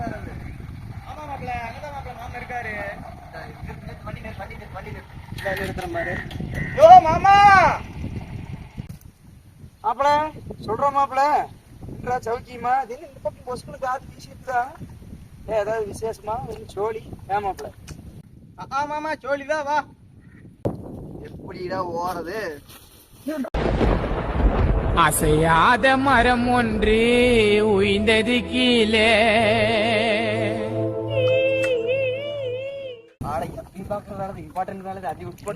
பாக்குறாரு. ஆமா மாப்பிள்ள, அங்கதான் மாப்பிள்ள மாமா இருக்காரு. வண்டி நிறுத்துற மாதிரி. யோ மாமா, மாப்பிள்ள சொல்றோம் மாப்பிள்ள. என்னடா சௌக்கியமா? தினம் இந்த பக்கம் பொசுக்குன்னு காத்து வீசிட்டுதா? ஏதாவது விசேஷமா? சோழி ஏமாப்பிள்ள? ஆமாமா சோழிதான். வா. எப்படிடா ஓறது? அசையாத மரம் ஒன்று உய்ந்தது கீழே.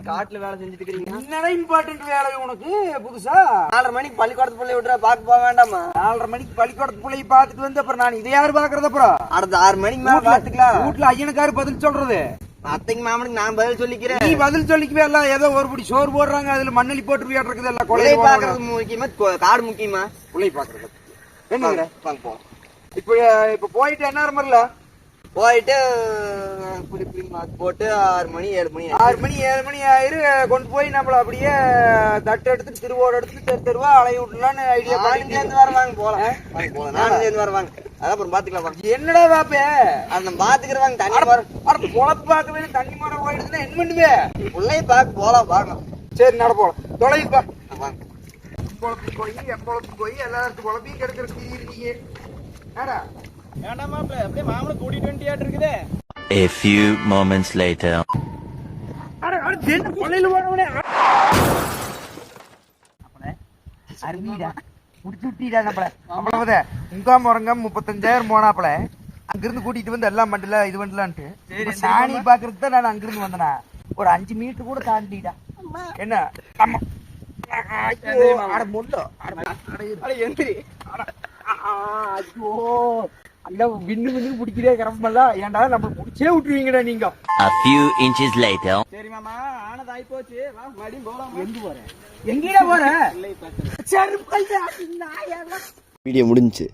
காட்டுல வேலை செஞ்சுட்டு இருக்கீங்க. என்னடா இம்பார்ட்டன்ட் வேலை உனக்கு புதுசா? 4:30 மணிக்கு பள்ளிக்கூடத்து பிள்ளை விட்டுற பாக்க போக வேண்டாமா? 4:30 மணிக்கு பள்ளிக்கூடத்து பிள்ளைய பாத்துட்டு வந்து அப்புறம் நான் இதை யாரு பாக்குறது? அப்புறம் அடுத்த 6 மணிக்கு மேல பாத்துக்கலாம். வீட்டுல ஐயனுக்காரு பதில் சொல்றது. அத்தைக்கு மாமனுக்கு நான் பதில் சொல்லிக்கிறேன். நீ பதில் சொல்லிக்கவே இல்ல. ஏதோ ஒரு படி சோறு போடுறாங்க, அதுல மண்ணலி போட்டு இருக்குது. எல்லாம் கொலை பாக்குறது முக்கியமா, காடு முக்கியமா? பிள்ளை பாக்குறது என்ன போலாம். இப்ப போயிட்டு என்ன மாதிரில போயிட்டு போட்டு 6 மணி 7 மணி ஆயிரு கொண்டு போய் நம்மள அப்படியே தட்டு எடுத்துட்டு திருவோடு எடுத்துட்டு தெருவா அலைய விடலான்னு ஐடியா. சேர்ந்து வரவாங்க போலாம். நானும் சேர்ந்து வரவாங்க. அதான் அப்புறம் பாத்துக்கலாம். என்னடா பாப்பே அந்த பாத்துக்கிறவாங்க. தண்ணி பொழப்பு பார்க்க வேணும். தண்ணி மாட போயிடுச்சுன்னா என்ன பண்ணுவே? பிள்ளைய பார்க்க போலாம். பார்க்கலாம். சரி நட போலாம். தொலைப்பா பொழப்பு போய் பொழப்பு போய் எல்லாத்துக்கும் குழப்பையும் கெடுக்கிறீங்க. வேண்டாம் மாப்பிள்ள, அப்படியே மாமனை கூட்டிட்டு வந்துட்டியாட்டு இருக்குதே. A few moments later. முறங்க 35,000 போனாப்பல அங்கிருந்து கூட்டிட்டு வந்து எல்லாம் மண்டல இது பண்ணலான்ட்டு சாணி பாக்குறதுக்கு தான் நான் அங்கிருந்து வந்தேனா. ஒரு 5 மீட்டர் கூட தாண்டிடா. என்ன பிடிக்கிறே கிளம்பலாம். ஏன்டா நம்ம பிடிச்சே விட்டுருவீங்கடா நீங்க. A few inches later. சரி மாமா, ஆனது ஆயி போச்சு. வா மறுபடியும் போலாம். எங்க போற? எங்கடா போற? வீடியோ முடிஞ்சுச்சு.